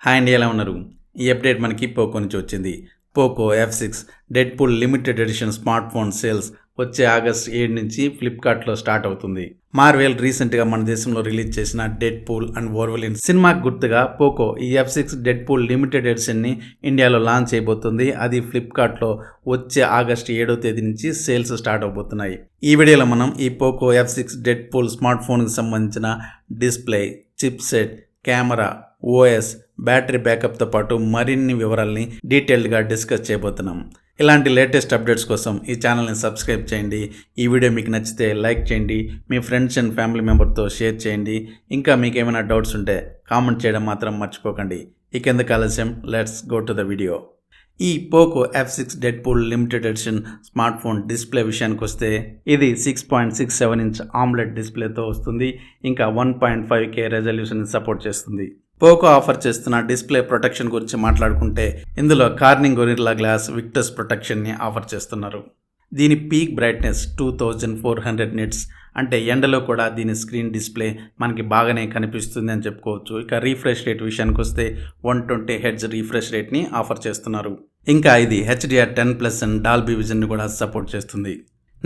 Hi అండి, ఎలా ఉన్నారు? ఈ అప్డేట్ మనకి పోకో నుంచి వచ్చింది. Poco F6 Deadpool limited edition smart phone sales వచ్చే ఆగస్ట్ 7 నుంచి ఫ్లిప్కార్ట్లో స్టార్ట్ అవుతుంది. మార్వెల్ రీసెంట్గా మన దేశంలో రిలీజ్ చేసిన డెడ్పూల్ అండ్ వోల్వరిన్ సినిమాకి గుర్తుగా పోకో ఈ F6 డెడ్పూల్ లిమిటెడ్ ఎడిషన్ని ఇండియాలో లాంచ్ చేయబోతుంది. అది ఫ్లిప్కార్ట్లో వచ్చే ఆగస్ట్ 7వ తేదీ నుంచి సేల్స్ స్టార్ట్ అవబోతున్నాయి. ఈ వీడియోలో మనం ఈ పోకో F6 డెడ్పూల్ స్మార్ట్ ఫోన్కి సంబంధించిన display, chipset, camera, OS, battery బ్యాకప్తో పాటు మరిన్ని వివరాల్ని డీటెయిల్డ్గా డిస్కస్ చేయబోతున్నాం. ఇలాంటి లేటెస్ట్ అప్డేట్స్ కోసం ఈ ఛానల్ని సబ్స్క్రైబ్ చేయండి. ఈ వీడియో మీకు నచ్చితే లైక్ చేయండి, మీ ఫ్రెండ్స్ అండ్ ఫ్యామిలీ మెంబర్తో షేర్ చేయండి. ఇంకా మీకు ఏమైనా డౌట్స్ ఉంటే కామెంట్ చేయడం మాత్రం మర్చిపోకండి. ఇక ఎందుకు ఆలస్యం, let's go to the video. ఈ Poco F6 Deadpool limited edition smart phone display విషయానికి వస్తే ఇది 6.67 ఇంచ్ ఆమ్లెట్ డిస్ప్లేతో వస్తుంది. ఇంకా 1.5K రెజల్యూషన్ సపోర్ట్ చేస్తుంది. పోకో ఆఫర్ చేస్తున్న డిస్ప్లే ప్రొటెక్షన్ గురించి మాట్లాడుకుంటే ఇందులో కార్నింగ్ గొరిల్లా గ్లాస్ విక్టస్ ప్రొటెక్షన్ని ఆఫర్ చేస్తున్నారు. దీని పీక్ బ్రైట్నెస్ 2400 నిట్స్, అంటే ఎండలో కూడా దీని స్క్రీన్ డిస్ప్లే మనకి బాగానే కనిపిస్తుంది అని చెప్పుకోవచ్చు. ఇక రీఫ్రెష్ రేట్ విషయానికి వస్తే 120 Hz రీఫ్రెష్ రేట్ని ఆఫర్ చేస్తున్నారు. ఇంకా ఇది HDR10+ అండ్ డాల్బీ విజన్ని కూడా సపోర్ట్ చేస్తుంది.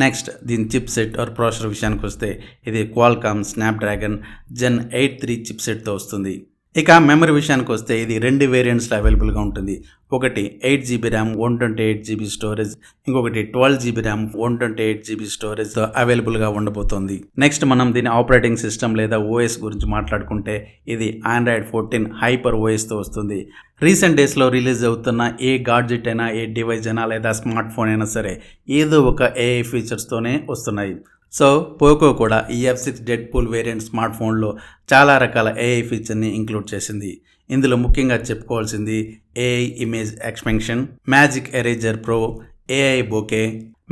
నెక్స్ట్, దీని చిప్ సెట్ ఆర్ ప్రాసెసర్ విషయానికి వస్తే ఇది క్వాల్కామ్ స్నాప్డ్రాగన్ Gen 8 3 చిప్ సెట్తో వస్తుంది. ఇక మెమరీ విషయానికి వస్తే ఇది 2 వేరియంట్స్లో అవైలబుల్గా ఉంటుంది. ఒకటి 8GB ర్యామ్ 128GB స్టోరేజ్, ఇంకొకటి 12GB ర్యామ్ 128GB స్టోరేజ్తో అవైలబుల్గా ఉండబోతోంది. నెక్స్ట్, మనం దీని ఆపరేటింగ్ సిస్టమ్ లేదా ఓఎస్ గురించి మాట్లాడుకుంటే ఇది Android 14 హైపర్ ఓఎస్తో వస్తుంది. రీసెంట్ డేస్లో రిలీజ్ అవుతున్న ఏ గాడ్జెట్ అయినా, ఏ డివైస్ అయినా లేదా స్మార్ట్ ఫోన్ అయినా సరే ఏదో ఒక AI ఫీచర్స్తోనే వస్తున్నాయి. సో పోకో కూడా ఈ F6 డెడ్పూల్ వేరియంట్ స్మార్ట్ ఫోన్లో చాలా రకాల AI ఫీచర్ని ఇంక్లూడ్ చేసింది. ఇందులో ముఖ్యంగా చెప్పుకోవాల్సింది AI image expansion, magic eraser pro, AI bokeh,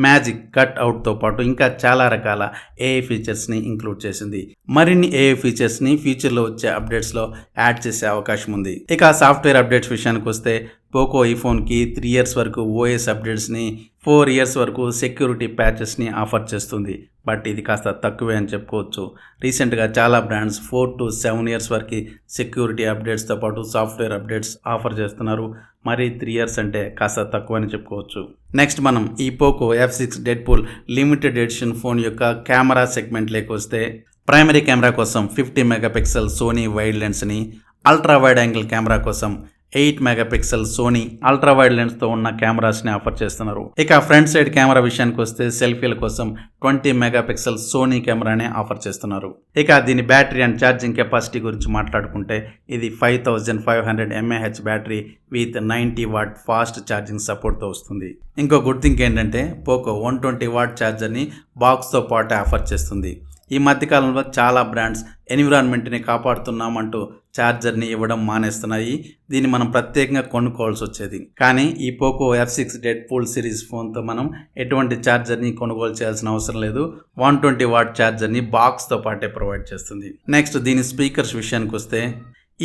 magic cut అవుట్తో పాటు ఇంకా చాలా రకాల AI ఫీచర్స్ని ఇంక్లూడ్ చేసింది. మరిన్ని AI ఫీచర్స్ని ఫ్యూచర్లో వచ్చే అప్డేట్స్లో యాడ్ చేసే అవకాశం ఉంది. ఇక సాఫ్ట్వేర్ అప్డేట్స్ విషయానికి వస్తే పోకో ఈ ఫోన్కి 3 years వరకు OS అప్డేట్స్ని, 4 years వరకు సెక్యూరిటీ ప్యాచెస్ని ఆఫర్ చేస్తుంది. బట్ ఇది కాస్త తక్కువే అని చెప్పుకోవచ్చు. రీసెంట్గా చాలా బ్రాండ్స్ 4 to 7 years వరకు సెక్యూరిటీ అప్డేట్స్తో పాటు సాఫ్ట్వేర్ అప్డేట్స్ ఆఫర్ చేస్తున్నారు. మరి 3 years అంటే కాస్త తక్కువ అని చెప్పుకోవచ్చు. నెక్స్ట్, మనం ఈ Poco F6 Deadpool limited edition phone యొక్క కెమెరా సెగ్మెంట్లోకి వస్తే ప్రైమరీ కెమెరా కోసం 50 MP సోనీ వైడ్ లెన్స్ని, అల్ట్రా వైడ్ యాంగిల్ కెమెరా కోసం 8 MP సోనీ అల్ట్రా వైడ్ లెన్స్తో ఉన్న కెమెరాస్ని ఆఫర్ చేస్తున్నారు. ఇక ఫ్రంట్ సైడ్ కెమెరా విషయానికి వస్తే సెల్ఫీల కోసం 20 MP సోనీ కెమెరానే ఆఫర్ చేస్తున్నారు. ఇక దీని బ్యాటరీ అండ్ ఛార్జింగ్ కెపాసిటీ గురించి మాట్లాడుకుంటే ఇది 5500 mAh battery with 90 watt fast charging సపోర్ట్తో వస్తుంది. ఇంకో గుడ్ థింగ్ ఏంటంటే పోకో 120 watt ఛార్జర్ని బాక్స్తో పాటు ఆఫర్ చేస్తుంది. ఈ మధ్యకాలంలో చాలా బ్రాండ్స్ ఎన్విరాన్మెంట్ని కాపాడుతున్నామంటూ ఛార్జర్ని ఇవ్వడం మానేస్తున్నాయి. దీన్ని మనం ప్రత్యేకంగా కొనుక్కోవాల్సి వచ్చేది. కానీ ఈ పోకో F6 డెడ్పూల్ సిరీస్ ఫోన్తో మనం ఎటువంటి ఛార్జర్ని కొనుగోలు చేయాల్సిన అవసరం లేదు. 120 watt ఛార్జర్ని బాక్స్తో పాటే ప్రొవైడ్ చేస్తుంది. నెక్స్ట్, దీని స్పీకర్స్ విషయానికి వస్తే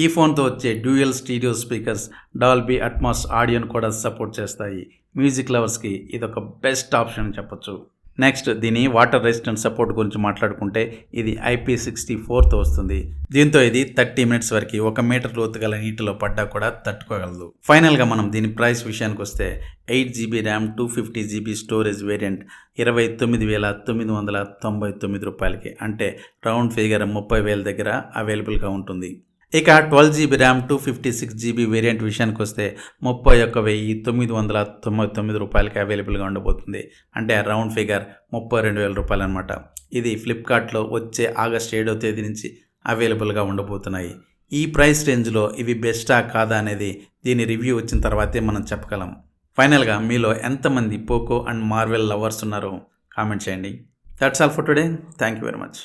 ఈ ఫోన్తో వచ్చే dual stereo speakers Dolby Atmos ఆడియోను కూడా సపోర్ట్ చేస్తాయి. మ్యూజిక్ లవర్స్కి ఇదొక బెస్ట్ ఆప్షన్ అని చెప్పొచ్చు. నెక్స్ట్, దీని వాటర్ రెసిస్టెంట్ సపోర్ట్ గురించి మాట్లాడుకుంటే ఇది IP64తో వస్తుంది. దీంతో ఇది 30 minutes వరకు 1 meter లోతు గల నీటిలో పడ్డా కూడా తట్టుకోగలదు. ఫైనల్గా మనం దీని ప్రైస్ విషయానికి వస్తే 8GB RAM 250GB storage variant 29,999 రూపాయలకి, అంటే రౌండ్ ఫిగర్ 30,000 దగ్గర అవైలబుల్గా ఉంటుంది. ఇక 12GB ర్యామ్ 256GB వేరియంట్ విషయానికి వస్తే 31,999 రూపాయలకి అవైలబుల్గా ఉండబోతుంది, అంటే రౌండ్ ఫిగర్ 32,000 రూపాయలు అనమాట. ఇది ఫ్లిప్కార్ట్లో వచ్చే ఆగస్ట్ 7వ తేదీ నుంచి అవైలబుల్గా ఉండబోతున్నాయి. ఈ ప్రైస్ రేంజ్లో ఇవి బెస్టా కాదా అనేది దీని రివ్యూ వచ్చిన తర్వాతే మనం చెప్పగలం. ఫైనల్గా మీలో ఎంతమంది పోకో అండ్ మార్వెల్ లవర్స్ ఉన్నారో కామెంట్ చేయండి. That's all for today. Thank you very much.